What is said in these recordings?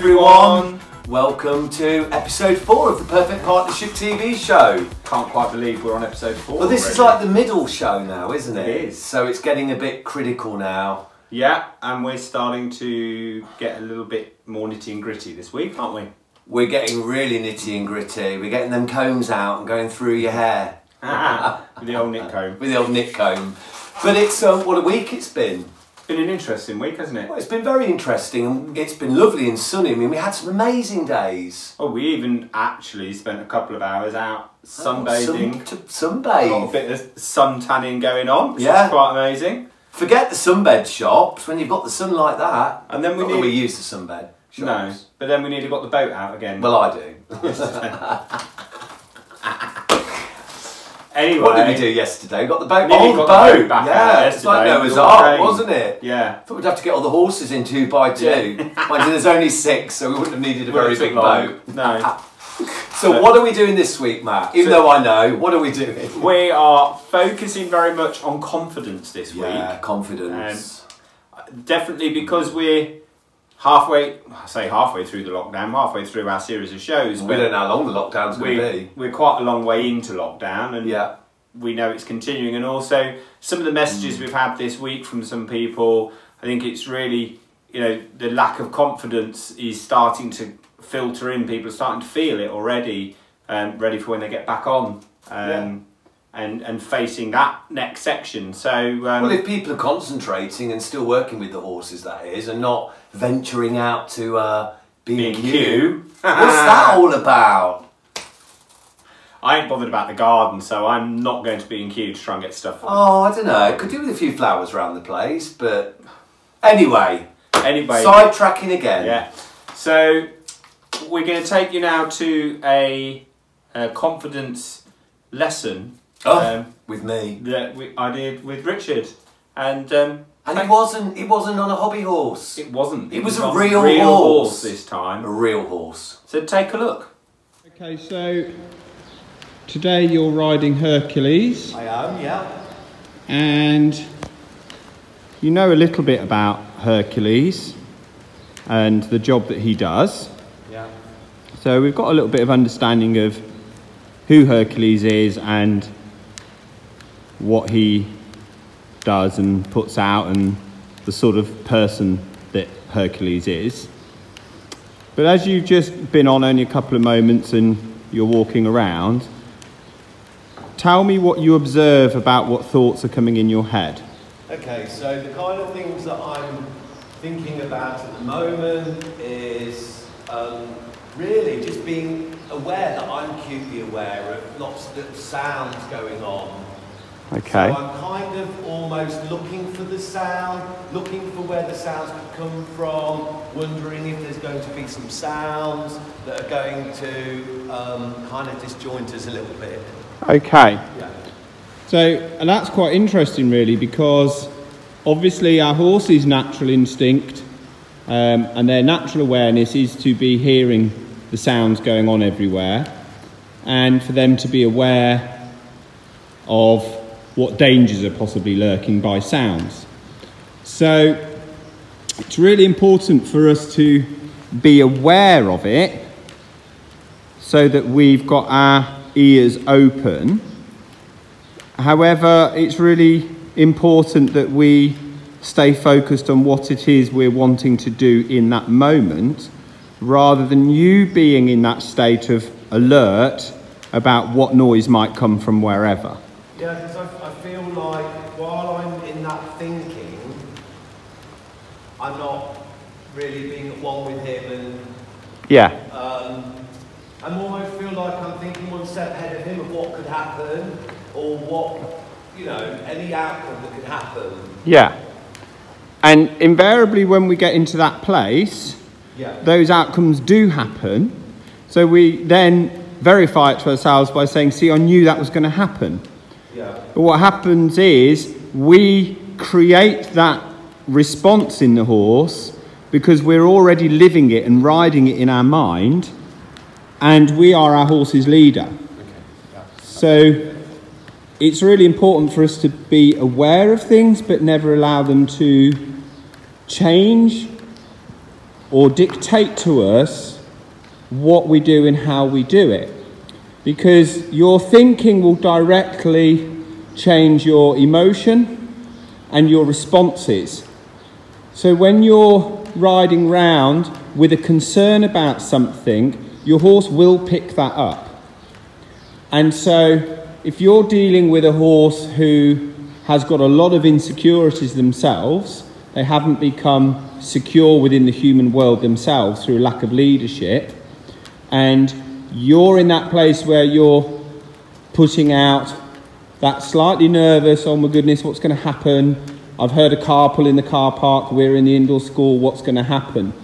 everyone. Welcome to episode 4 of the Perfect Partnership TV show. Can't quite believe we're on episode 4. Well, this already. is like the middle show now, isn't it? It is. So it's getting a bit critical now. Yeah, and we're starting to get a little bit more nitty and gritty this week, aren't we? We're getting really nitty and gritty. We're getting them combs out and going through your hair. With the old knit comb. With the old knit comb. But it's, what a week it's been. Been an interesting week, hasn't it? Well, it's been very interesting and it's been lovely and sunny. I mean, we had some amazing days. Oh, we even actually spent a couple of hours out sunbathing. Sunbathe. Got a bit of sun tanning going on, which yeah. is quite amazing. Forget the sunbed shops when you've got the sun like that. And then we use the sunbed shops. No, but then we need to got the boat out again. Well, I do. Anyway, what did we do yesterday? We got the boat. Nearly got the boat back out it's like Noah's Ark, wasn't it? Yeah. Thought we'd have to get all the horses in 2 by 2. Yeah. Mind you, there's only 6, so we wouldn't have needed a very big boat. No. So what are we doing this week, Matt? Even though I know, what are we doing? We are focusing very much on confidence this week. Yeah, confidence. Definitely because we're halfway through the lockdown, halfway through our series of shows. We don't know how long the lockdown's going to be. We're quite a long way into lockdown, and yeah. we know it's continuing. And also, some of the messages we've had this week from some people, I think it's really, you know, the lack of confidence is starting to filter in. People are starting to feel it already, ready for when they get back on. And facing that next section. So well, if people are concentrating and still working with the horses, that is, and not venturing out to B&Q, what's that all about? I ain't bothered about the garden, so I'm not going to B&Q to try and get stuff. Oh, I don't know. Could do with a few flowers around the place, but anyway, sidetracking again. Yeah. So we're going to take you now to a confidence lesson. With me that I did with Richard, and it wasn't on a hobby horse. It wasn't. It was a real horse this time. A real horse. So take a look. Okay, so today you're riding Hercules. I am, yeah. And you know a little bit about Hercules and the job that he does. Yeah. So we've got a little bit of understanding of who Hercules is and what he does and puts out and the sort of person that Hercules is. But as you've just been on only a couple of moments and you're walking around, tell me what you observe about what thoughts are coming in your head. Okay, so the kind of things that I'm thinking about at the moment is really just being aware that I'm acutely aware of lots of little sounds going on. Okay. So I'm kind of almost looking for the sound, looking for where the sounds could come from, wondering if there's going to be some sounds that are going to kind of disjoint us a little bit. Okay. Yeah. So, and that's quite interesting really, because obviously our horse's natural instinct and their natural awareness is to be hearing the sounds going on everywhere, and for them to be aware of what dangers are possibly lurking by sounds. So it's really important for us to be aware of it so that we've got our ears open. However, it's really important that we stay focused on what it is we're wanting to do in that moment, rather than you being in that state of alert about what noise might come from wherever. Yeah, because I feel like while I'm in that thinking, I'm not really being at one with him, and yeah. I almost feel like I'm thinking one step ahead of him of what could happen, or what, you know, any outcome that could happen. Yeah. And invariably when we get into that place, those outcomes do happen. So we then verify it to ourselves by saying, see, I knew that was going to happen. Yeah. But what happens is we create that response in the horse because we're already living it and riding it in our mind, and we are our horse's leader. So it's really important for us to be aware of things but never allow them to change or dictate to us what we do and how we do it. Because your thinking will directly change your emotion and your responses. So when you're riding round with a concern about something, your horse will pick that up. And so if you're dealing with a horse who has got a lot of insecurities themselves, they haven't become secure within the human world themselves through lack of leadership, and you're in that place where you're putting out that slightly nervous, oh my goodness, what's going to happen? I've heard a car pull in the car park, we're in the indoor school, what's going to happen?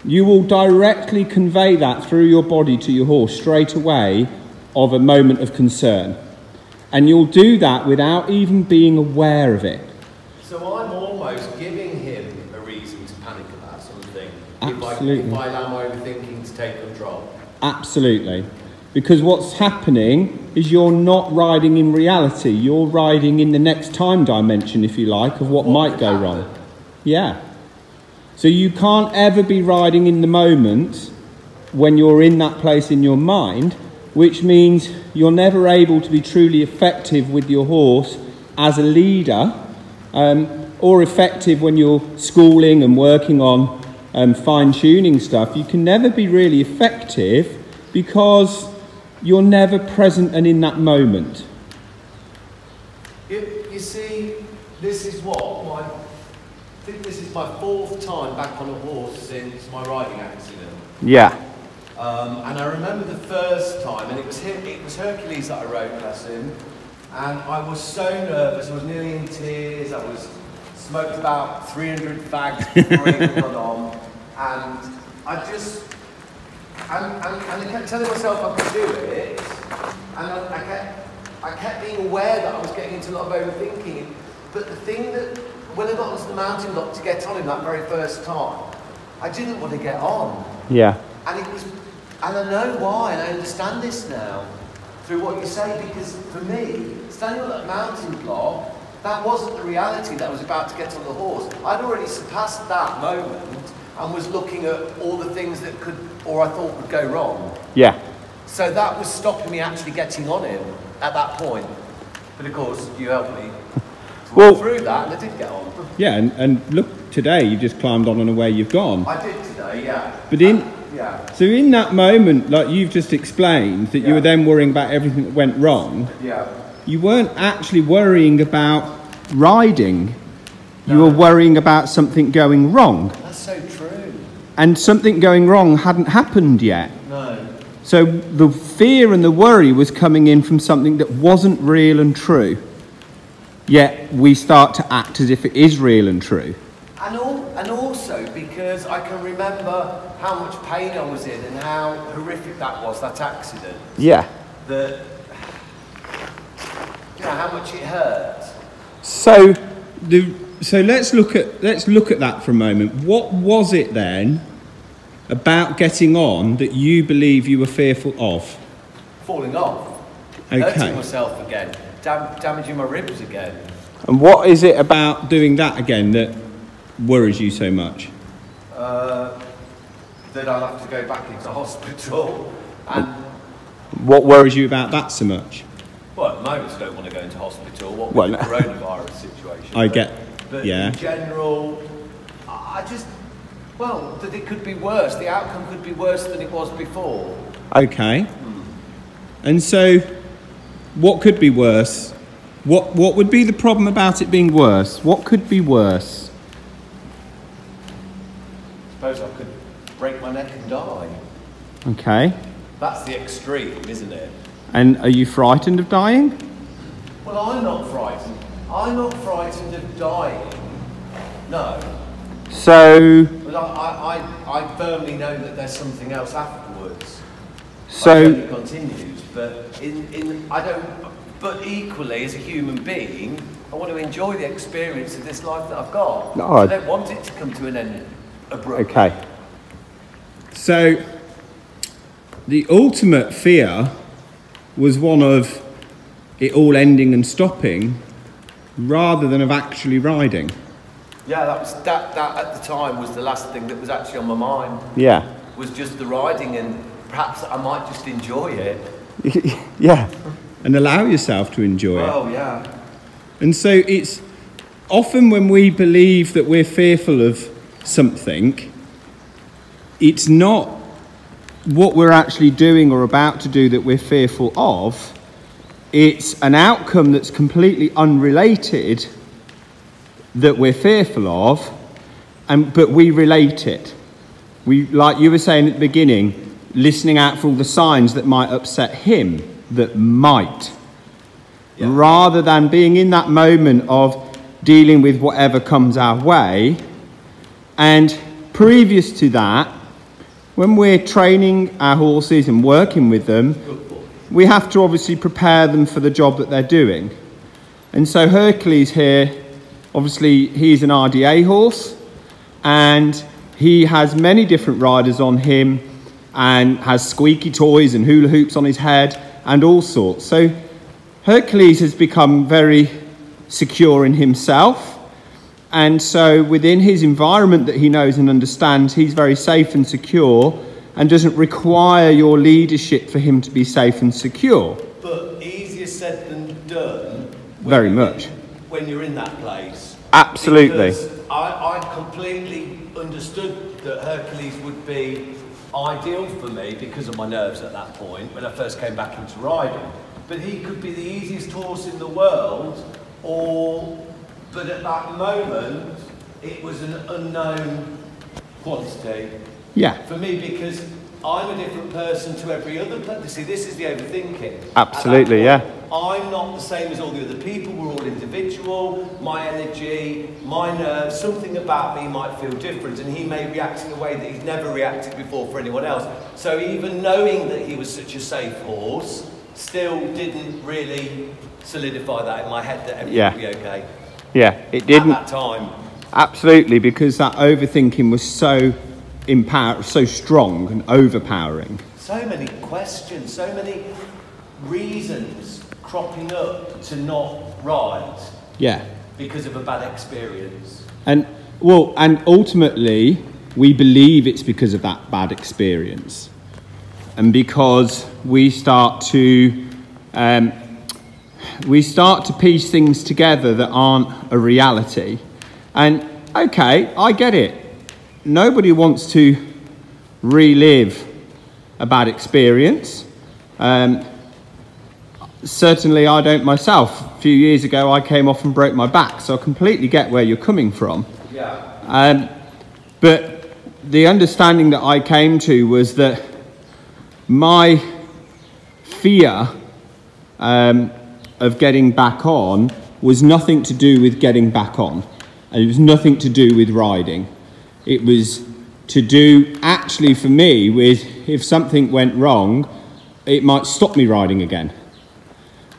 You will directly convey that through your body to your horse straight away of a moment of concern. And you'll do that without even being aware of it. So I'm almost giving him a reason to panic about something. Absolutely. If I allow my overthinking to take control. Absolutely. Because what's happening is you're not riding in reality. You're riding in the next time dimension, if you like, of what might go wrong. Yeah. So you can't ever be riding in the moment when you're in that place in your mind, which means you're never able to be truly effective with your horse as a leader, or effective when you're schooling and working on fine-tuning stuff. You can never be really effective because you're never present and in that moment. You see, this is I think this is my 4th time back on a horse since my riding accident. Yeah. And I remember the first time, and it was Hercules that I rode, bless him, and I was so nervous, I was nearly in tears, I was smoked about 300 fags before I even got on, and I just, and I kept telling myself I could do it, and I kept being aware that I was getting into a lot of overthinking, but the thing that, when I got onto the mountain block to get on him that very first time, I didn't want to get on. Yeah. And I know why, and I understand this now through what you say, because for me, standing on that mountain block, that wasn't the reality that I was about to get on the horse. I'd already surpassed that moment and was looking at all the things that could, or I thought would go wrong. Yeah. So that was stopping me actually getting on him at that point. But of course, you helped me to walk through that, and I did get on. Yeah, and look, today you just climbed on and away you've gone. I did today, yeah. But yeah. So in that moment, like you've just explained, that you were then worrying about everything that went wrong. Yeah. You weren't actually worrying about riding. You were worrying about something going wrong. That's so true. And something going wrong hadn't happened yet. No. So the fear and the worry was coming in from something that wasn't real and true. Yet we start to act as if it is real and true. And also because I can remember how much pain I was in and how horrific that was, that accident. Yeah. That, you know, how much it hurt. So let's look at that for a moment. What was it then about getting on that you believe you were fearful of? Falling off. Okay. Hurting myself again. Damaging my ribs again. And what is it about doing that again that worries you so much? That I'll have to go back into hospital. And what worries you about that so much? well, at the moment I don't want to go into hospital. What with the coronavirus situation? But yeah. in general, I just, well, that it could be worse. The outcome could be worse than it was before. Okay. And so, what could be worse? What would be the problem about it being worse? What could be worse? I suppose I could break my neck and die. Okay. That's the extreme, isn't it? And are you frightened of dying? Well, I'm not frightened. I'm not frightened of dying. No. So. But I firmly know that there's something else afterwards. So. It continues, but I don't. But equally, as a human being, I want to enjoy the experience of this life that I've got. No, I don't want it to come to an end abruptly. Okay. So, the ultimate fear was one of it all ending and stopping, rather than of actually riding. Yeah, that at the time was the last thing that was actually on my mind. Yeah. Was just the riding, and perhaps I might just enjoy it. Yeah, and allow yourself to enjoy it. Oh, yeah. And so it's often when we believe that we're fearful of something, it's not what we're actually doing or about to do that we're fearful of. It's an outcome that's completely unrelated that we're fearful of, but we relate it. We, like you were saying at the beginning, listening out for all the signs that might upset him, that might. Yeah. Rather than being in that moment of dealing with whatever comes our way. And previous to that, when we're training our horses and working with them, we have to obviously prepare them for the job that they're doing. And so Hercules here, obviously he's an RDA horse, and he has many different riders on him and has squeaky toys and hula hoops on his head and all sorts. So Hercules has become very secure in himself. And so within his environment that he knows and understands, he's very safe and secure and doesn't require your leadership for him to be safe and secure. But easier said than done. Very much. When you're in that place. Absolutely. Because I completely understood that Hercules would be ideal for me because of my nerves at that point when I first came back into riding. But he could be the easiest horse in the world, but at that moment, it was an unknown quantity. Yeah. For me, because I'm a different person to every other person. See, this is the overthinking. Absolutely, yeah. I'm not the same as all the other people. We're all individual. My energy, my nerves, something about me might feel different, and he may react in a way that he's never reacted before for anyone else. So even knowing that he was such a safe horse still didn't really solidify that in my head that everything would be okay. Yeah, it didn't. At that time. Absolutely, because that overthinking was so strong and overpowering. So many questions, so many reasons cropping up to not ride. Yeah. Because of a bad experience. And ultimately, we believe it's because of that bad experience. And because we start to piece things together that aren't a reality. And okay, I get it. Nobody wants to relive a bad experience. Certainly I don't myself. A few years ago I came off and broke my back, so I completely get where you're coming from. Yeah. But the understanding that I came to was that my fear of getting back on was nothing to do with getting back on. And it was nothing to do with riding. It was to do, actually for me, with if something went wrong, it might stop me riding again.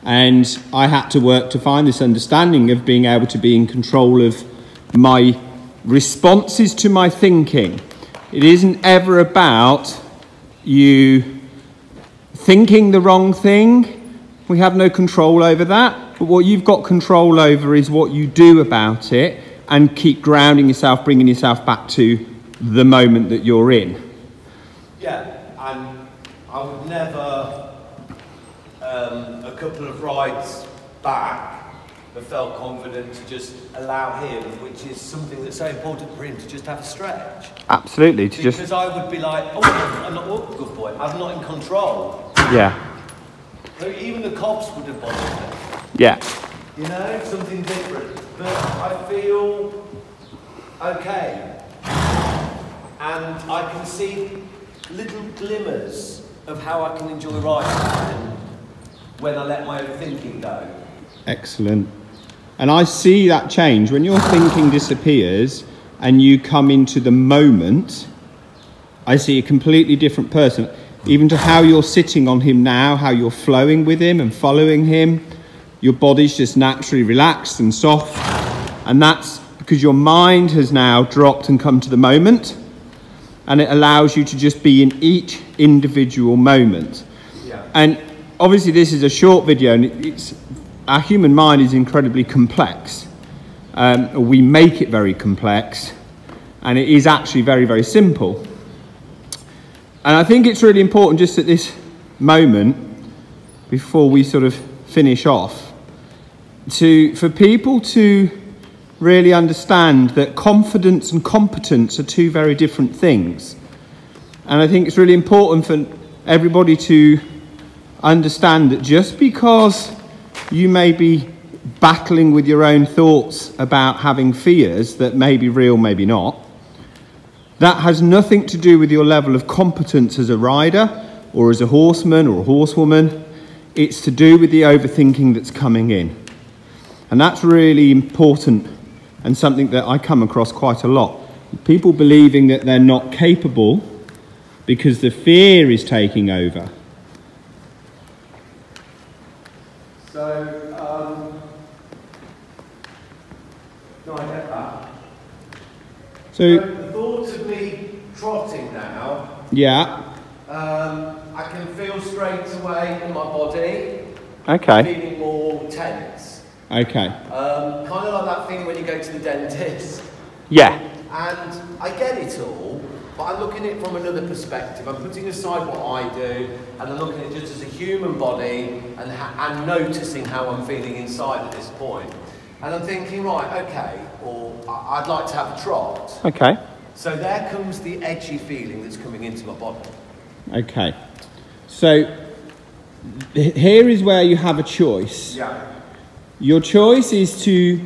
And I had to work to find this understanding of being able to be in control of my responses to my thinking. It isn't ever about you thinking the wrong thing. We have no control over that. But what you've got control over is what you do about it, and keep grounding yourself, bringing yourself back to the moment that you're in. Yeah, and I would never, a couple of rides back, have felt confident to just allow him, which is something that's so important for him, to just have a stretch. Absolutely. Because I would be like, I'm not, good boy, I'm not in control. Yeah. So even the cops would have bothered me. Yeah. You know, something different. But I feel okay. And I can see little glimmers of how I can enjoy riding when I let my own thinking go. Excellent. And I see that change. When your thinking disappears and you come into the moment, I see a completely different person. Even to how you're sitting on him now, how you're flowing with him and following him. Your body's just naturally relaxed and soft. And that's because your mind has now dropped and come to the moment. And it allows you to just be in each individual moment. Yeah. And obviously this is a short video, and our human mind is incredibly complex. We make it very complex, and it is actually very, very simple. And I think it's really important just at this moment, before we sort of finish off, for people to really understand that confidence and competence are two very different things. And I think it's really important for everybody to understand that just because you may be battling with your own thoughts about having fears that may be real, maybe not, that has nothing to do with your level of competence as a rider or as a horseman or a horsewoman. It's to do with the overthinking that's coming in. And that's really important and something that I come across quite a lot. People believing that they're not capable because the fear is taking over. So, no, I get that. So the thought of me trotting now, yeah. I can feel straight away in my body. Okay. Feeling more tense. Okay. Kind of like that thing when you go to the dentist. Yeah. And I get it all, but I'm looking at it from another perspective. I'm putting aside what I do, and I'm looking at it just as a human body, and noticing how I'm feeling inside at this point. And I'm thinking, right, okay, or I'd like to have a trot. Okay. So there comes the edgy feeling that's coming into my body. Okay. So here is where you have a choice. Yeah. Your choice is to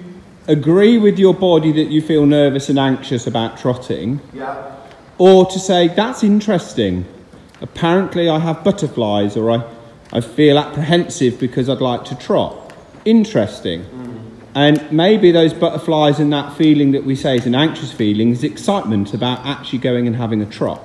agree with your body that you feel nervous and anxious about trotting. Yeah. Or to say, that's interesting. Apparently I have butterflies, or I feel apprehensive because I'd like to trot. Interesting. And maybe those butterflies and that feeling that we say is an anxious feeling is excitement about actually going and having a trot.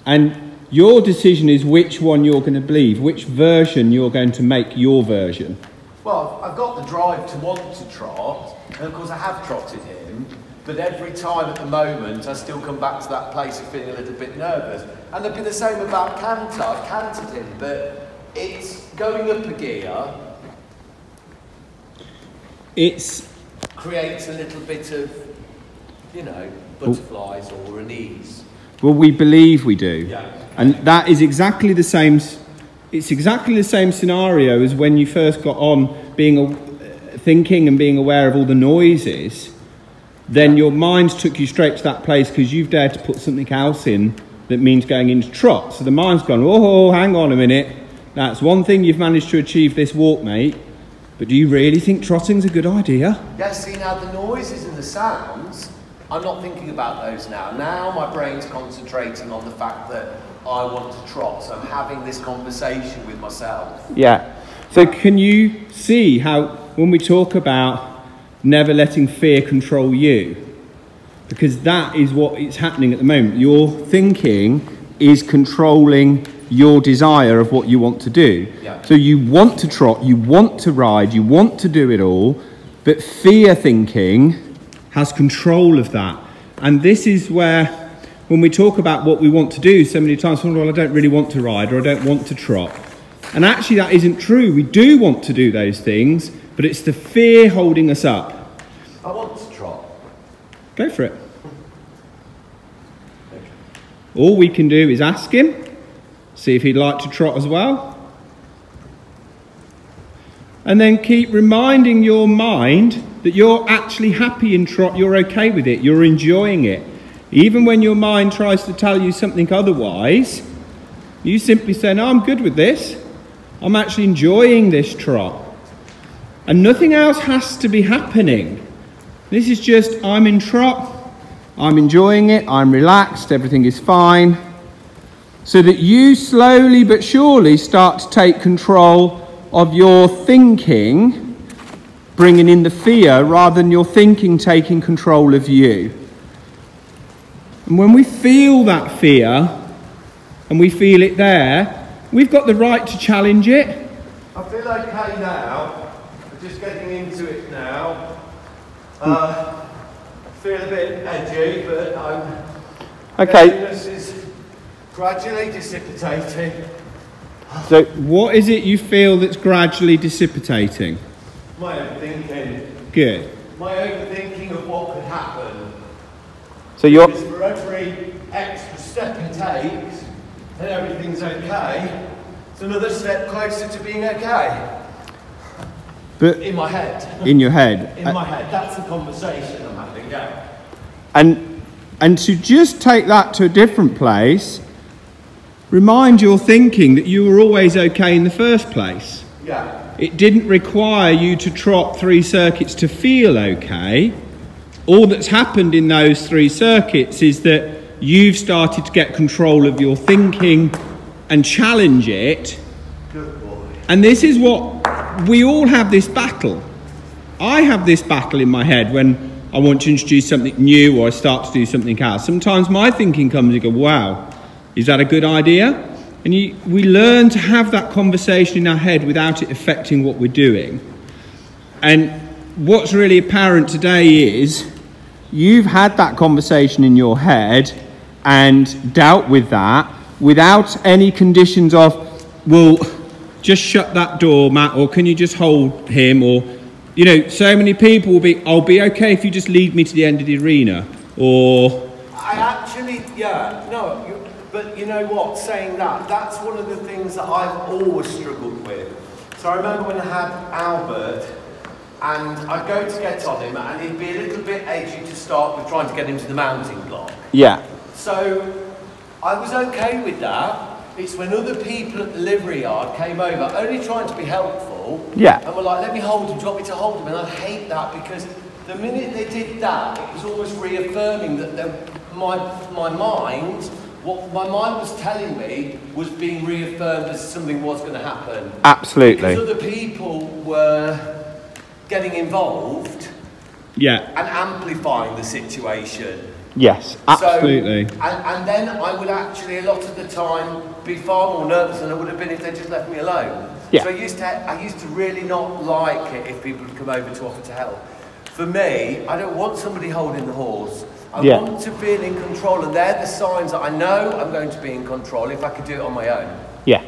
And your decision is which one you're going to believe, which version you're going to make your version. Well, I've got the drive to want to trot, and of course I have trotted him, but every time at the moment I still come back to that place of feeling a little bit nervous. And it'd be the same about canter. I've cantered him, but it's going up a gear. It creates a little bit of, you know, butterflies or an ease. Well, we believe we do. Yeah. And that is exactly the same. It's exactly the same scenario as when you first got on thinking and being aware of all the noises. Then your mind took you straight to that place because you've dared to put something else in that means going into trot. So the mind's gone, oh, hang on a minute. That's one thing you've managed to achieve this walk, mate. But do you really think trotting's a good idea? Yeah, see, now the noises and the sounds, I'm not thinking about those now. Now my brain's concentrating on the fact that I want to trot. So I'm having this conversation with myself. Yeah. So can you see how when we talk about never letting fear control you, because that is what is happening at the moment. Your thinking is controlling your desire of what you want to do. Yeah. So you want to trot, you want to ride, you want to do it all, but fear thinking has control of that. And this is where, when we talk about what we want to do, so many times, well, I don't really want to ride, or I don't want to trot. And actually that isn't true. We do want to do those things, but it's the fear holding us up. I want to trot. Go for it. All we can do is ask him, see if he'd like to trot as well. And then keep reminding your mind that you're actually happy in trot, you're okay with it, you're enjoying it. Even when your mind tries to tell you something otherwise, you simply say, no, I'm good with this. I'm actually enjoying this trot. And nothing else has to be happening. This is just, I'm in trot, I'm enjoying it, I'm relaxed, everything is fine. So that you slowly but surely start to take control of your thinking, bringing in the fear, rather than your thinking taking control of you. And when we feel that fear, and we feel it there, we've got the right to challenge it. I feel okay now. I'm just getting into it now. I feel a bit edgy, but edginess is gradually dissipating. So what is it you feel that's gradually dissipating? My own thinking. Good. my overthinking of what could happen. So you're... Because for every extra step it takes, and everything's okay, it's another step closer to being okay. But in my head. In your head. In my head. That's the conversation I'm having, yeah. And to just take that to a different place, remind your thinking that you were always okay in the first place. Yeah. It didn't require you to trot 3 circuits to feel okay. All that's happened in those 3 circuits is that you've started to get control of your thinking and challenge it. Good boy. And this is what we all have, this battle. I have this battle in my head when I want to introduce something new or I start to do something else. Sometimes my thinking comes and you go, wow, is that a good idea? And we learn to have that conversation in our head without it affecting what we're doing. And what's really apparent today is you've had that conversation in your head and dealt with that without any conditions of, well, just shut that door, Matt, or can you just hold him? Or, you know, so many people will be, I'll be okay if you just lead me to the end of the arena. Or... I actually, yeah, no, but you know what, saying that, that's one of the things that I've always struggled with. So I remember when I had Albert, and I'd go to get on him, and he'd be a little bit edgy to start with trying to get him to the mounting block. Yeah. So I was okay with that. It's when other people at the livery yard came over, only trying to be helpful, yeah, and were like, let me hold him, do you want me to hold him? And I hate that because the minute they did that, it was almost reaffirming that my mind, what my mind was telling me, was being reaffirmed as something was going to happen. Absolutely. Because other people were getting involved, yeah, and amplifying the situation. Yes, absolutely. So, and then I would actually, a lot of the time, be far more nervous than I would have been if they just left me alone. Yeah. So I used to really not like it if people would come over to offer to help. For me, I don't want somebody holding the horse. I want to feel in control, and they're the signs that I know I'm going to be in control if I could do it on my own. Yeah.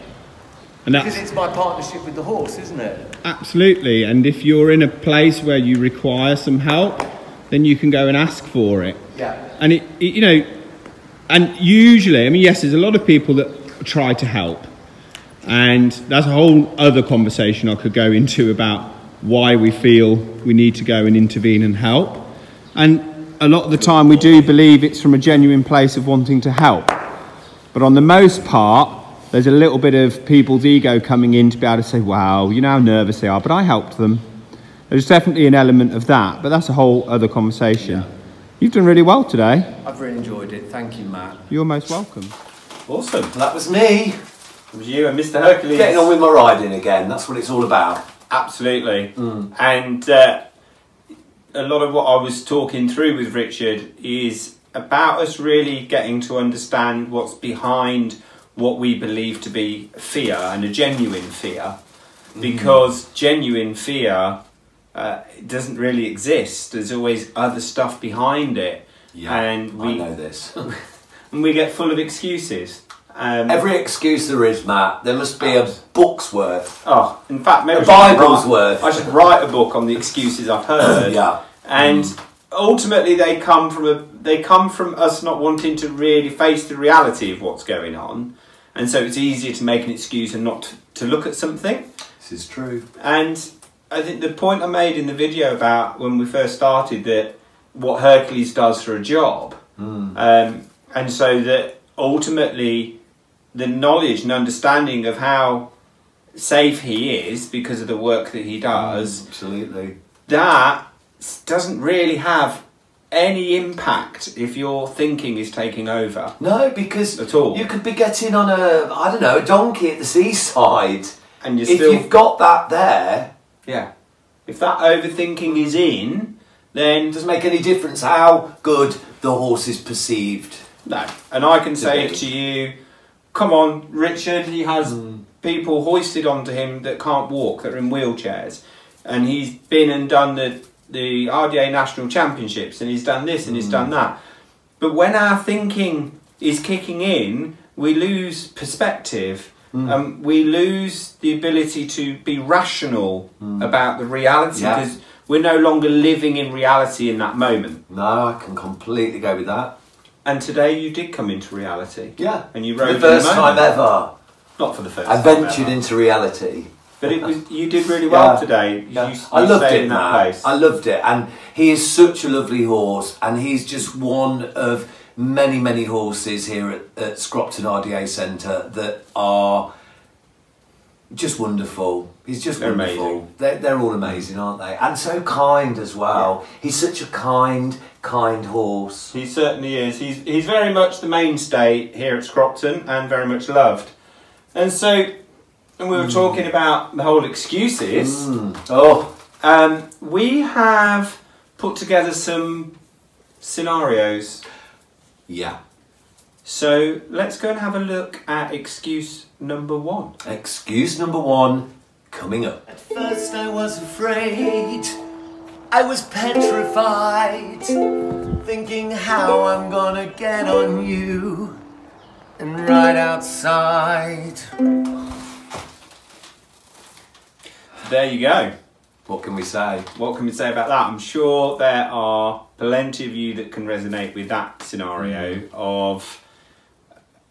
And because it's my partnership with the horse, isn't it? Absolutely. And if you're in a place where you require some help, then you can go and ask for it. Yeah. And you know, and usually, I mean, yes, there's a lot of people that try to help, and that's a whole other conversation I could go into about why we feel we need to go and intervene and help. And a lot of the time we do believe it's from a genuine place of wanting to help. But on the most part, there's a little bit of people's ego coming in to be able to say, wow, you know how nervous they are, but I helped them. There's definitely an element of that, but that's a whole other conversation. Yeah. You've done really well today. I've really enjoyed it. Thank you, Matt. You're most welcome. Awesome. Well, that was me. It was you and Mr. Hercules. Getting on with my riding again. That's what it's all about. Absolutely. And a lot of what I was talking through with Richard is about us really getting to understand what's behind what we believe to be fear, and a genuine fear. Because genuine fear doesn't really exist. There's always other stuff behind it. Yeah, and I know this. And we get full of excuses. Every excuse there is, Matt, there must be a book's worth. Oh, in fact, maybe a Bible's worth. I should write a book on the excuses I've heard. Yeah. And ultimately they come from us not wanting to really face the reality of what's going on. And so it's easier to make an excuse and not to look at something. This is true. And I think the point I made in the video about when we first started, that what Hercules does for a job, and so that ultimately the knowledge and understanding of how safe he is because of the work that he does, absolutely, that doesn't really have any impact if your thinking is taking over. No, because at all. You could be getting on a donkey at the seaside, and if you've got that there. Yeah. If that overthinking is in, then it doesn't make any difference how good the horse is perceived. No. And I can say to you, come on, Richard, he has people hoisted onto him that can't walk, that are in wheelchairs. And he's been and done the RDA National Championships, and he's done this and he's done that. But when our thinking is kicking in, we lose perspective. We lose the ability to be rational about the reality, because we're no longer living in reality in that moment. No, I can completely go with that. And today you did come into reality. Yeah. And you For rode the first time ever. Not for the first I time ventured ever. into reality. But you did really well Yeah. today. Yeah. You I loved stayed it, in that man. place. I loved it. And he is such a lovely horse. And he's just one of many, many horses here at Scropton RDA Centre that are just wonderful. He's just They're wonderful. amazing. They're all amazing, aren't they? And so kind as well. Yeah. He's such a kind horse. He certainly is. He's very much the mainstay here at Scropton and very much loved. And so, and we were talking about the whole excuses. We have put together some scenarios. Yeah. So let's go and have a look at excuse number 1. Excuse number 1 coming up. At first I was afraid, I was petrified, thinking how I'm gonna get on you and ride outside. There you go. What can we say? What can we say about that? I'm sure there are plenty of you that can resonate with that scenario of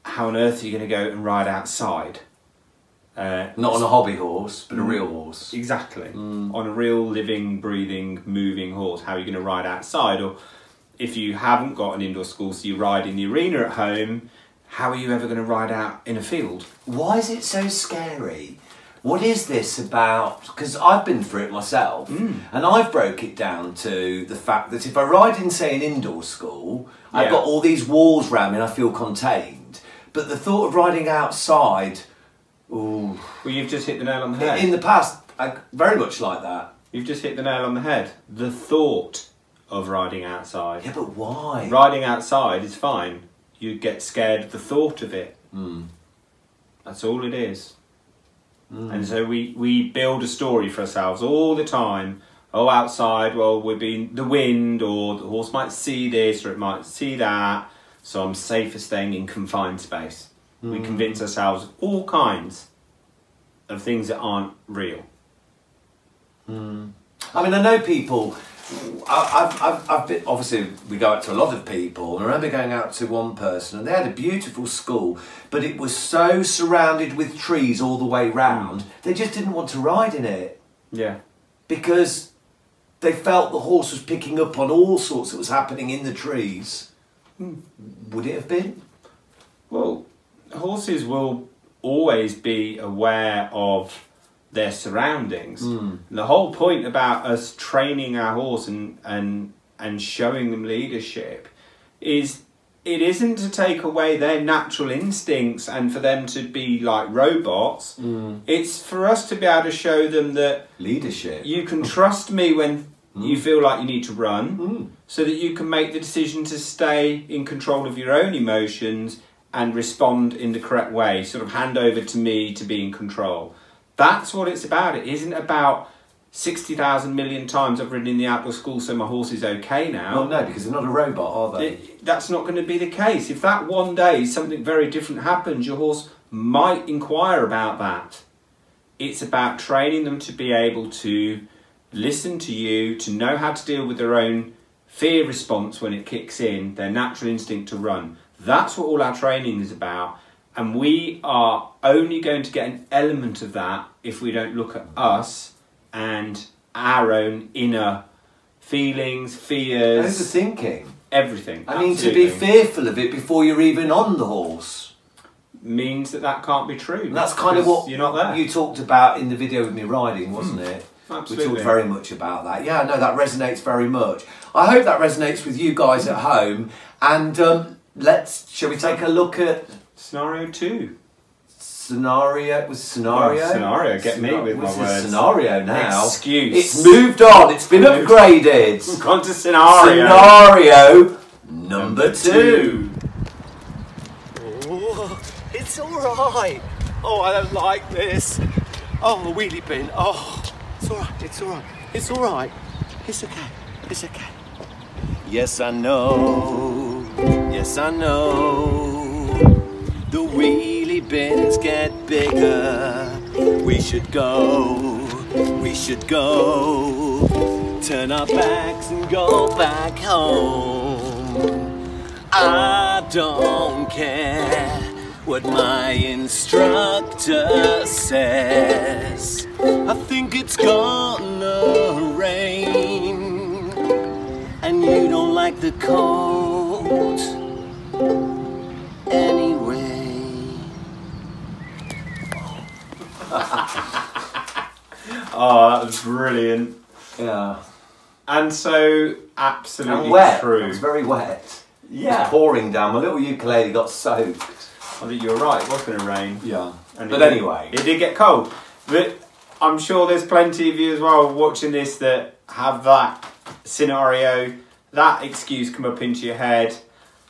how on earth are you going to go and ride outside? Not on a hobby horse, but a real horse. Exactly. On a real living, breathing, moving horse. How are you going to ride outside? Or if you haven't got an indoor school, so you ride in the arena at home, how are you ever going to ride out in a field? Why is it so scary? What is this about? Because I've been through it myself, and I've broke it down to the fact that if I ride in, say, an indoor school, I've got all these walls around me and I feel contained. But the thought of riding outside, ooh. Well, you've just hit the nail on the head. In the past, very much like that. You've just hit the nail on the head. The thought of riding outside. Yeah, but why? Riding outside is fine. You get scared of the thought of it. That's all it is. And so we build a story for ourselves all the time. Oh, outside, well, we're being the wind, or the horse might see this, or it might see that. So I'm safer staying in confined space. We convince ourselves of all kinds of things that aren't real. I mean, I know people. I've been, obviously we go out to a lot of people, and I remember going out to one person and they had a beautiful school, but it was so surrounded with trees all the way round, they just didn't want to ride in it. Yeah. Because they felt the horse was picking up on all sorts that was happening in the trees. Would it have been? Well, horses will always be aware of their surroundings. And the whole point about us training our horse and showing them leadership is it isn't to take away their natural instincts and for them to be like robots. It's for us to be able to show them that Leadership. you can trust me when you feel like you need to run, so that you can make the decision to stay in control of your own emotions and respond in the correct way, sort of hand over to me to be in control. That's what it's about. It isn't about 60,000 million times I've ridden in the outdoor school so my horse is okay now. Well, no, because they're not a robot, are they? That's not going to be the case. If that one day something very different happens, your horse might inquire about that. It's about training them to be able to listen to you, to know how to deal with their own fear response when it kicks in, their natural instinct to run. That's what all our training is about. And we are only going to get an element of that if we don't look at us and our own inner feelings, fears, Overthinking. everything. I mean, to Absolutely. be fearful of it before you're even on the horse. Means that can't be true. And that's kind of what you're not there. you talked about in the video with me riding, wasn't it? Absolutely. We talked very much about that. Yeah, no, that resonates very much. I hope that resonates with you guys at home. And shall we take a look at Scenario 2. scenario? Was scenario? Oh, scenario, get me with my What's the words. scenario now. Excuse. It's moved on. It's been upgraded. Gone to scenario. Scenario number 2. Oh, it's alright. Oh, I don't like this. Oh, the wheelie bin. Oh, it's alright, it's alright. It's alright. It's okay. It's okay. Yes, I know. Yes, I know. The wheelie bins get bigger. We should go. We should go. turn our backs and go back home. I don't care what my instructor says. I think it's gonna rain, and you don't like the cold anyway. Oh, that was brilliant. Yeah. And so, absolutely And wet. true. It was very wet. Yeah. It was pouring down. My little ukulele got soaked. I think you were right, it was going to rain. Yeah. And But anyway. It did get cold. But I'm sure there's plenty of you as well watching this that have that scenario, that excuse come up into your head.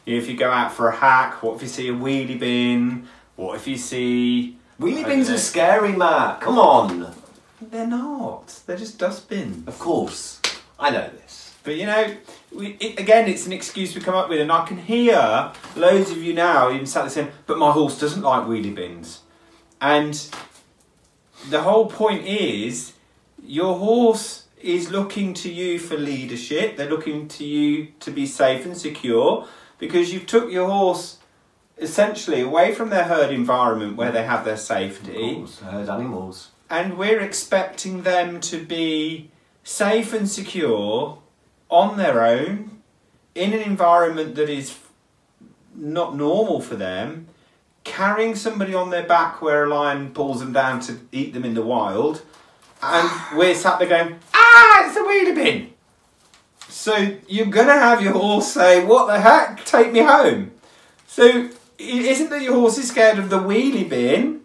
You know, if you go out for a hack, what if you see a wheelie bin? What if you see... Wheelie bins are scary, Matt. Come on. They're not. They're just dustbins. Of course. I know this. But you know, again, it's an excuse we come up with, and I can hear loads of you now even sat there saying, but my horse doesn't like wheelie bins. And the whole point is, your horse is looking to you for leadership. They're looking to you to be safe and secure, because you've took your horse essentially away from their herd environment where they have their safety. Of course, herd animals. And we're expecting them to be safe and secure on their own, in an environment that is not normal for them, carrying somebody on their back where a lion pulls them down to eat them in the wild, and we're sat there going, it's a wheelie bin. So you're going to have your horse say, what the heck, take me home. So it isn't that your horse is scared of the wheelie bin,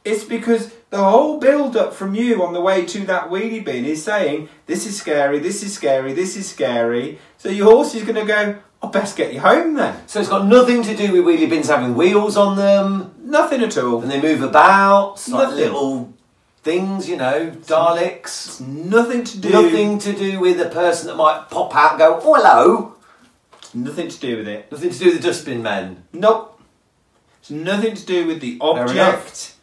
it's because the whole build-up from you on the way to that wheelie bin is saying, this is scary, this is scary, this is scary. So your horse is going to go, I best get you home then. So it's got nothing to do with wheelie bins having wheels on them. Nothing at all. And they move about, like Nothing. little things, you know, Daleks. It's nothing to do. Nothing to do with a person that might pop out and go, oh, hello. It's nothing to do with it. Nothing to do with the dustbin men. Nope. It's nothing to do with the object.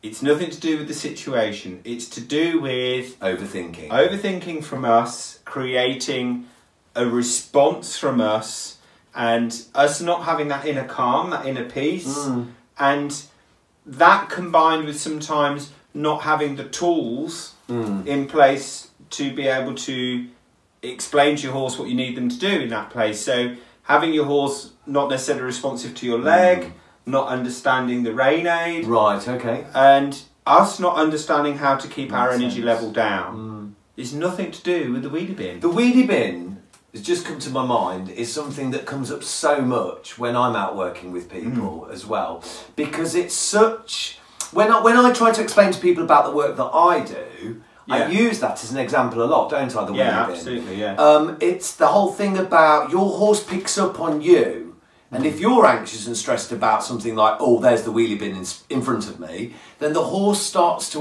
It's nothing to do with the situation. It's to do with Overthinking. overthinking from us, creating a response from us, and us not having that inner calm, that inner peace, and that combined with sometimes not having the tools in place to be able to explain to your horse what you need them to do in that place. So having your horse not necessarily responsive to your leg, not understanding the rein aid, Right, okay. and us not understanding how to keep our Makes energy sense. level down. It's nothing to do with the wheelie bin. The wheelie bin has just come to my mind is something that comes up so much when I'm out working with people as well, because it's such... When I try to explain to people about the work that I do, I use that as an example a lot, don't I? The wheelie bin. Absolutely, yeah. It's the whole thing about your horse picks up on you. And if you're anxious and stressed about something like, oh, there's the wheelie bin in front of me, then the horse starts to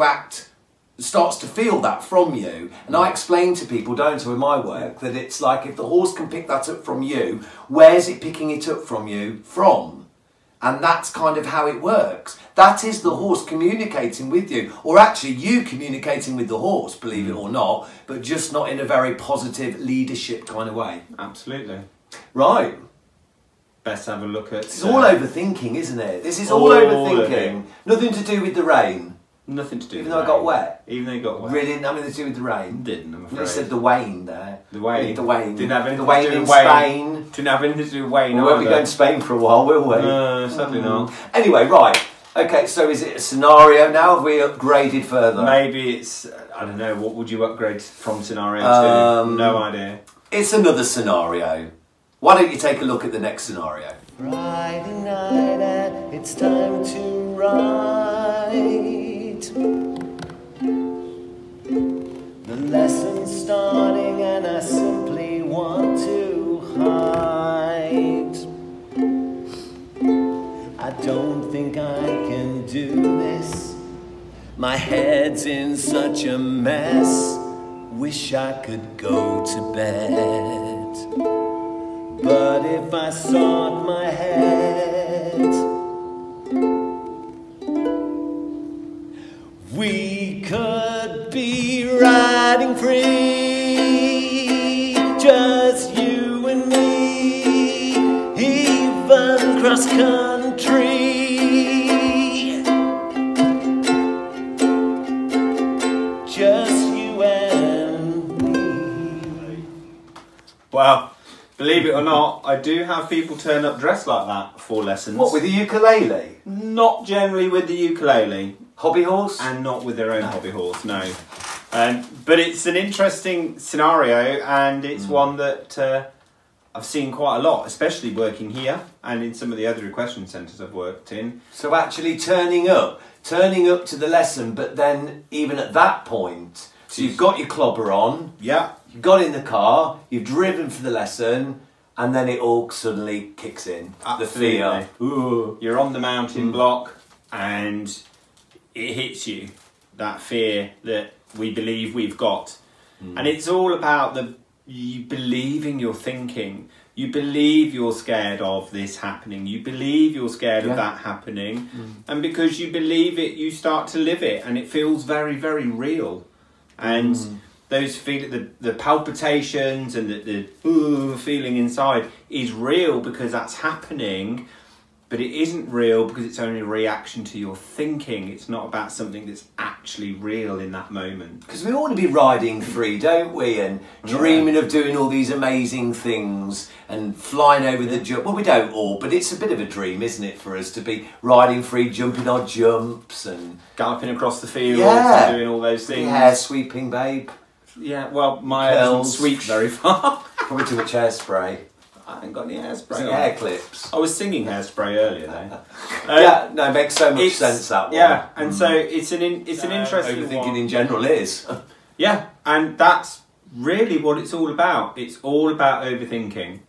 feel that from you. And I explain to people, don't I, in my work, that it's like if the horse can pick that up from you, where's it picking it up from you from? And that's kind of how it works. That is the horse communicating with you, or actually you communicating with the horse, believe it or not, but just not in a very positive leadership kind of way. Absolutely. Right. Best have a look at... It's all overthinking, isn't it? This is all All of overthinking. Nothing to do with the rain. Nothing to do Even with though the it got rain. wet. Even though it got wet. Really didn't have anything to do with the rain. Didn't, I'm afraid. They said the Wayne there. The Wayne. The Wayne. Didn't have anything the Wayne to do in with Wayne. Spain. Didn't have anything to do with Wayne We won't be either. going to Spain for a while, will we? No, sadly not. Anyway, right. Okay, so is it a scenario now? Have we upgraded further? Maybe it's... I don't know, what would you upgrade from scenario to? No idea. It's another scenario. Why don't you take a look at the next scenario? Friday night and it's time to write. The lesson's starting and I simply want to hide. I don't think I can do this. My head's in such a mess. Wish I could go to bed. But if I sawed my head, we could be riding free. country. Just you and me. Well, believe it or not, I do have people turn up dressed like that for lessons. What, with a ukulele? Not generally with the ukulele. Hobby horse? And not with their own hobby horse, no. But it's an interesting scenario, and it's one that I've seen quite a lot, especially working here and in some of the other equestrian centres I've worked in. So actually turning up to the lesson, but then even at that point, so you've got your clobber on, Yeah. you've got in the car, you've driven for the lesson, and then it all suddenly kicks in. Absolutely. The fear. Ooh. You're on the mountain block, and it hits you, that fear that we believe we've got. And it's all about you believing you're thinking. You believe you're scared of this happening. You believe you're scared of that happening. And because you believe it, you start to live it, and it feels very, very real. And those the palpitations and the feeling inside is real because that's happening. But it isn't real because it's only a reaction to your thinking. It's not about something that's actually real in that moment. Because we want to be riding free, don't we? And dreaming of doing all these amazing things and flying over the jump. Well, we don't all, but it's a bit of a dream, isn't it, for us to be riding free, jumping our jumps and Galloping across the fields and doing all those things. Hair sweeping, babe. Yeah, well, my hair doesn't sweep very far. Probably too much hairspray. I haven't got any hairspray. Is it on. hair clips? I was singing Hairspray earlier though. Yeah, no, it makes so much sense, that one. Yeah, and so it's an interesting Overthinking one. in general is. Yeah, and that's really what it's all about. It's all about overthinking.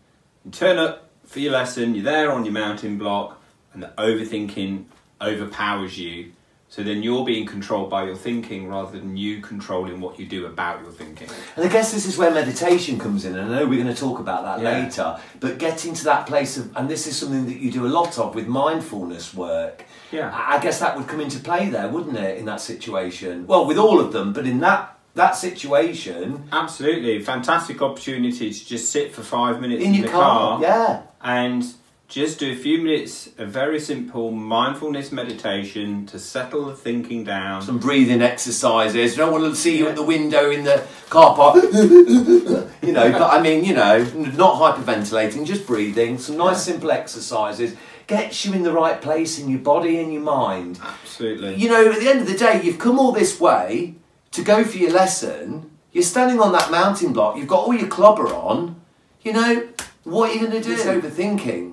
You turn up for your lesson, you're there on your mountain block, and the overthinking overpowers you. So then you're being controlled by your thinking rather than you controlling what you do about your thinking. And I guess this is where meditation comes in, and I know we're going to talk about that later, but getting to that place of, and this is something that you do a lot of with mindfulness work, I guess that would come into play there, wouldn't it, in that situation? Well, with all of them, but in that situation... Absolutely, fantastic opportunity to just sit for 5 minutes in the your car, and just do a few minutes of very simple mindfulness meditation to settle the thinking down. Some breathing exercises. I don't want to see you at the window in the car park. You know, but I mean, you know, not hyperventilating, just breathing. Some nice simple exercises. Gets you in the right place in your body and your mind. Absolutely. You know, at the end of the day, you've come all this way to go for your lesson. You're standing on that mountain block. You've got all your clobber on. You know, what are you going to do? It's overthinking.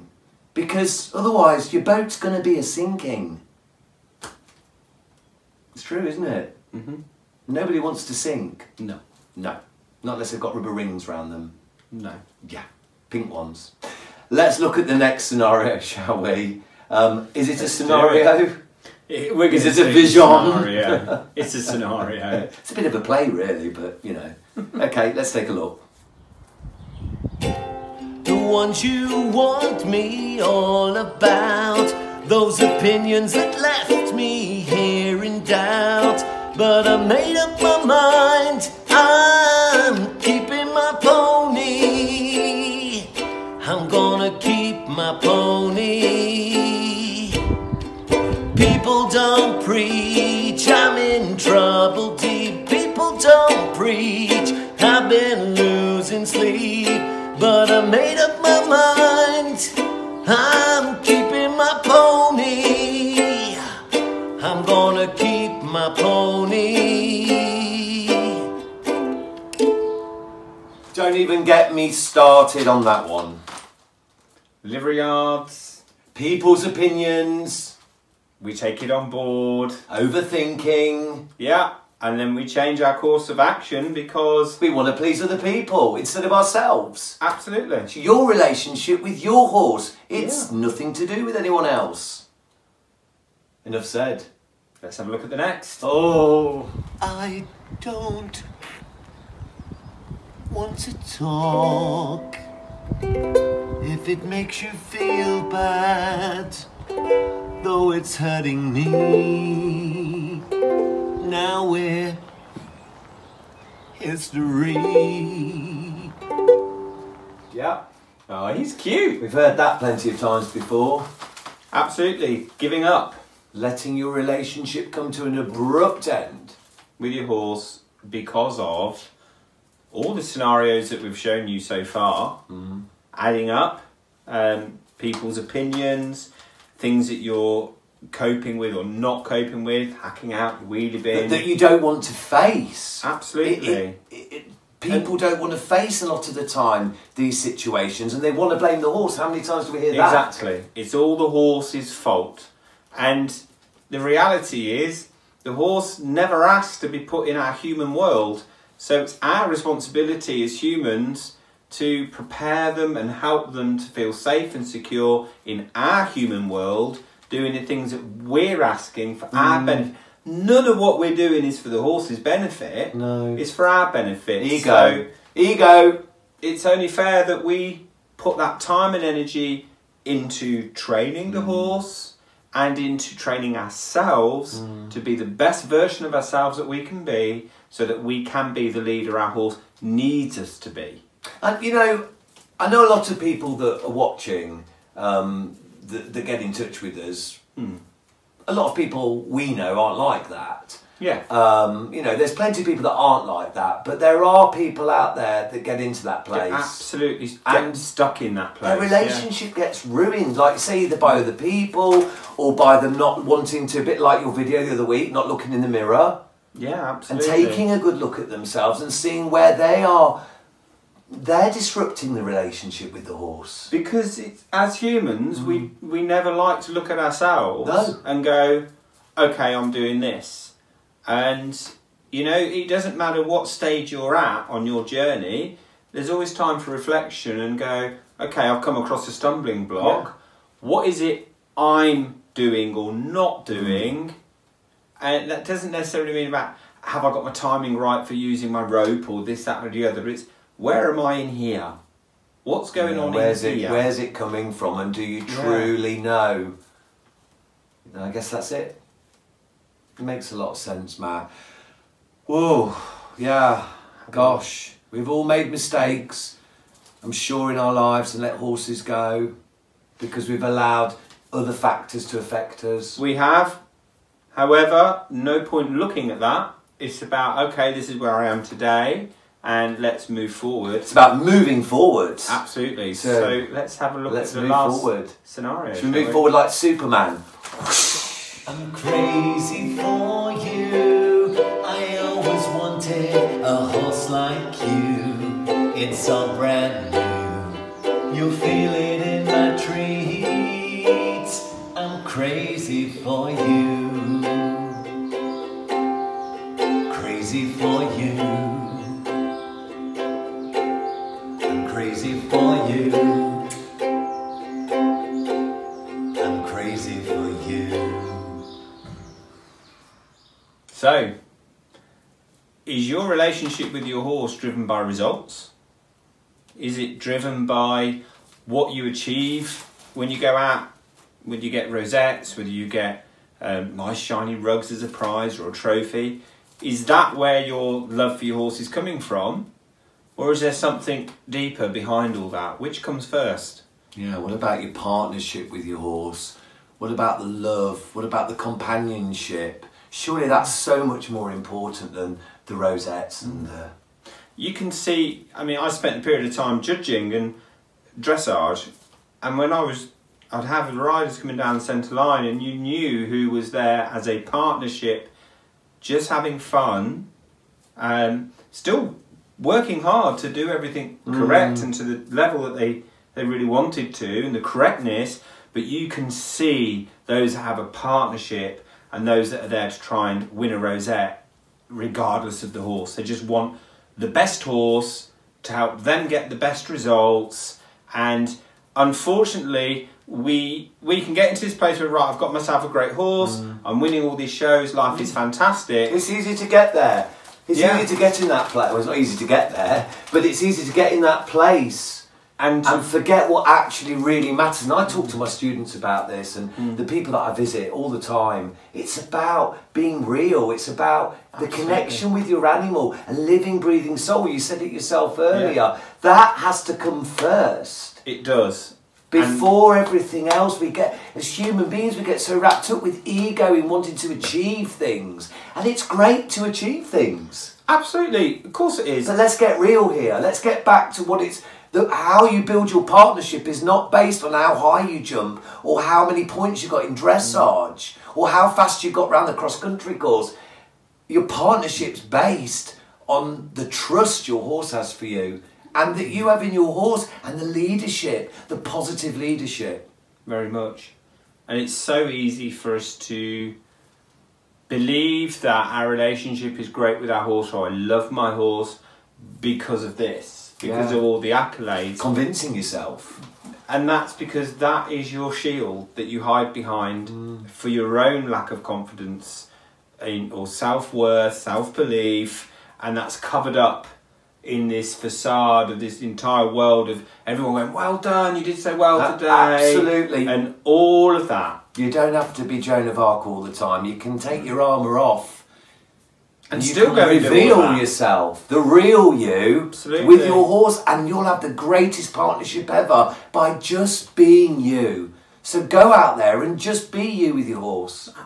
Because otherwise your boat's going to be a sinking. It's true, isn't it? Nobody wants to sink. No. No. Not unless they've got rubber rings around them. No. Yeah. Pink ones. Let's look at the next scenario, shall we? Is it a scenario? Is it a vision? Scenario. It's a scenario. It's a bit of a play, really, but, you know. Okay, let's take a look. The ones you want me all about, those opinions that left me here in doubt. But I made up my mind, I'm keeping my pony. I'm gonna keep my pony. People don't preach, I'm in trouble deep. People don't preach, I've been losing sleep. But I made up my mind, I'm keeping my pony. I'm gonna keep my pony. Don't even get me started on that one. Livery yards. People's opinions. We take it on board. Overthinking. Yeah. And then we change our course of action because... we want to please other people instead of ourselves. Absolutely. It's your relationship with your horse. It's nothing to do with anyone else. Enough said. Let's have a look at the next. Oh. I don't want to talk. If it makes you feel bad, though it's hurting me. Now we're history. Yeah. Oh, he's cute. We've heard that plenty of times before. Absolutely. Giving up Letting your relationship come to an abrupt end with your horse because of all the scenarios that we've shown you so far, adding up people's opinions, things that you're coping with or not coping with, hacking out, wheelie bin. that you don't want to face. Absolutely. People don't want to face a lot of the time these situations, and they want to blame the horse. How many times do we hear that? Exactly. It's all the horse's fault. And the reality is, the horse never asked to be put in our human world. So it's our responsibility as humans to prepare them and help them to feel safe and secure in our human world, doing the things that we're asking for our benefit. None of what we're doing is for the horse's benefit. No. It's for our benefit. Ego. So it's only fair that we put that time and energy into training the horse and into training ourselves to be the best version of ourselves that we can be, so that we can be the leader our horse needs us to be. And you know, I know a lot of people that are watching that get in touch with us. A lot of people we know aren't like that. Yeah. You know, there's plenty of people that aren't like that, but there are people out there that get into that place. Absolutely. And get stuck in that place. Their relationship gets ruined, like say either by other people or by them not wanting to, a bit like your video the other week, not looking in the mirror. Yeah, absolutely. And taking a good look at themselves and seeing where they are. They're disrupting the relationship with the horse. Because as humans, we never like to look at ourselves and go, okay, I'm doing this. And, you know, it doesn't matter what stage you're at on your journey, there's always time for reflection and go, okay, I've come across a stumbling block. Yeah. What is it I'm doing or not doing? And that doesn't necessarily mean about, have I got my timing right for using my rope or this, that or the other, but it's, where am I in here? What's going on in here? Where's it coming from, and do you truly know? And I guess that's it. It makes a lot of sense, Matt. Whoa, yeah, gosh. We've all made mistakes, I'm sure, in our lives, and let horses go because we've allowed other factors to affect us. We have. However, no point looking at that. It's about, okay, this is where I am today, and let's move forward. It's about moving forward. Absolutely. So let's have a look at the last scenario. Should we move forward like Superman? I'm crazy for you. I always wanted a horse like you. It's all brand new. You'll feel it in my treats. I'm crazy for you. Crazy for you. Crazy for you. I'm crazy for you. So, is your relationship with your horse driven by results? Is it driven by what you achieve when you go out, when you get rosettes, whether you get nice shiny rugs as a prize or a trophy? Is that where your love for your horse is coming from? Or is there something deeper behind all that? Which comes first? Yeah, what about your partnership with your horse? What about the love? What about the companionship? Surely that's so much more important than the rosettes and the... You can see, I mean, I spent a period of time judging and dressage, and when I'd have the riders coming down the centre line and you knew who was there as a partnership, just having fun, still working hard to do everything correct and to the level that they really wanted to, and the correctness, but you can see those that have a partnership and those that are there to try and win a rosette regardless of the horse. They just want the best horse to help them get the best results. And unfortunately, we can get into this place where, right, I've got myself a great horse, I'm winning all these shows, life is fantastic. It's easy to get there. It's easy to get in that place. Well, it's not easy to get there, but it's easy to get in that place and forget what actually really matters. And I talk to my students about this, and the people that I visit all the time. It's about being real. It's about the connection with your animal, a living, breathing soul. You said it yourself earlier. Yeah. That has to come first. It does. Before everything else, we get, as human beings, we get so wrapped up with ego in wanting to achieve things. And it's great to achieve things. Absolutely, of course it is. But let's get real here. Let's get back to what it's, how you build your partnership is not based on how high you jump or how many points you got in dressage or how fast you got round the cross-country course. Your partnership's based on the trust your horse has for you and that you have in your horse and the leadership, the positive leadership. Very much. And it's so easy for us to believe that our relationship is great with our horse, or I love my horse because of this, because of all the accolades. Convincing yourself. And that's because that is your shield that you hide behind for your own lack of confidence or self-worth, self-belief, and that's covered up in this facade of this entire world of everyone going, well done, you did so well today. Absolutely. And all of that. You don't have to be Joan of Arc all the time. You can take your armour off And you still can go into reveal all that. yourself, the real you, Absolutely. with your horse, and you'll have the greatest partnership ever by just being you. So go out there and just be you with your horse. I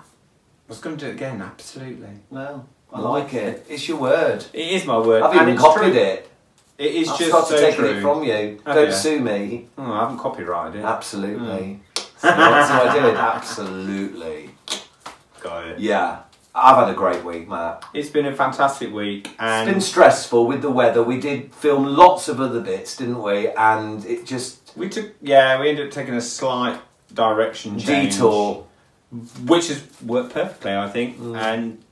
was going to do it again, absolutely. Well, I like it. It's your word. It is my word. I've and even it's copied true. it. It is I've just started so taking true. it from you. Have Don't you? sue me. Oh, I haven't copyrighted it. Absolutely. So that's how I do it. Absolutely. Got it. Yeah. I've had a great week, Matt. It's been a fantastic week. And It's been stressful with the weather. We did film lots of other bits, didn't we? And it just... we ended up taking a slight direction change. Detour. Which has worked perfectly, I think. And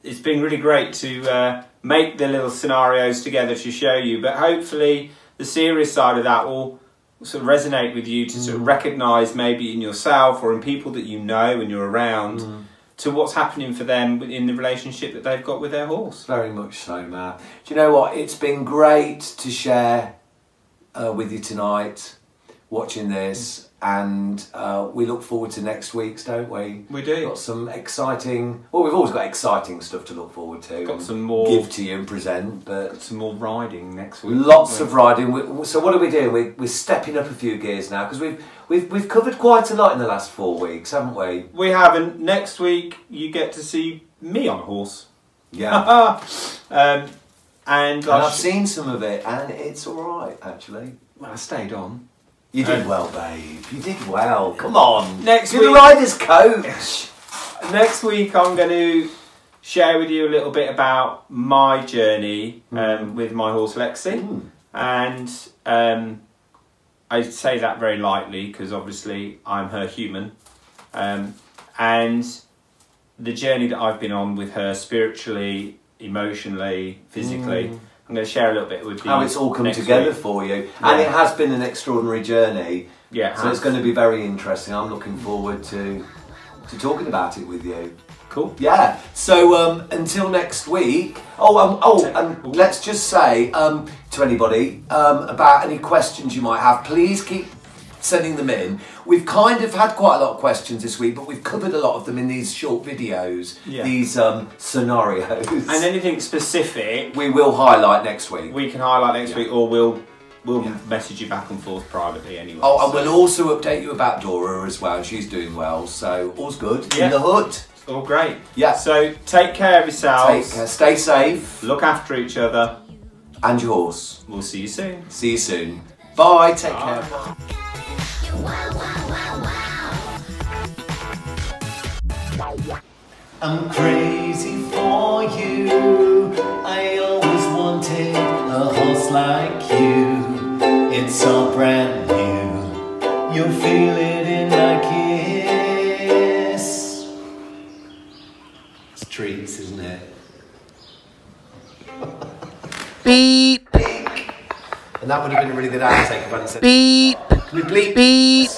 it's been really great to make the little scenarios together to show you. But hopefully the serious side of that will sort of resonate with you to sort of recognise maybe in yourself or in people that you know and you're around to what's happening for them in the relationship that they've got with their horse. Very much so, Matt. Do you know what? It's been great to share with you tonight, watching this. And we look forward to next week's, don't we? We do. Got some exciting... Well, we've always got exciting stuff to look forward to. Got some more... give to you and present, but... some more riding next week. Lots of riding. So what are we doing? We're stepping up a few gears now, because we've covered quite a lot in the last 4 weeks, haven't we? We haven't. Next week, you get to see me on a horse. Yeah. And I've seen some of it, and it's all right, actually. I stayed on. You did well, babe. You did well. Come on. Next You're the week- rider's coach. Next week, I'm going to share with you a little bit about my journey with my horse Lexi. And I say that very lightly because obviously I'm her human. And the journey that I've been on with her spiritually, emotionally, physically. I'm going to share a little bit with you. How it's all come next together week. for you. Yeah. And it has been an extraordinary journey. Yeah. So it's going to be very interesting. I'm looking forward to talking about it with you. Cool. Yeah. So until next week. And let's just say to anybody about any questions you might have, please keep sending them in. We've kind of had quite a lot of questions this week, but we've covered a lot of them in these short videos, these scenarios. And anything specific, we will highlight next week. we can highlight next week, or we'll message you back and forth privately anyway. Oh, and we'll also update you about Dora as well. She's doing well, so all's good in the hood. All great. Yeah. So take care of yourselves. Take care. Stay safe. Look after each other. And your horse. We'll see you soon. See you soon. Bye. Take care. I'm crazy for you. I always wanted a horse like you. It's so brand new. You'll feel it in my kiss. It's treats, isn't it? Beep. And that would have been a really good outtake if I hadn't said Beep. we bleep. Beep.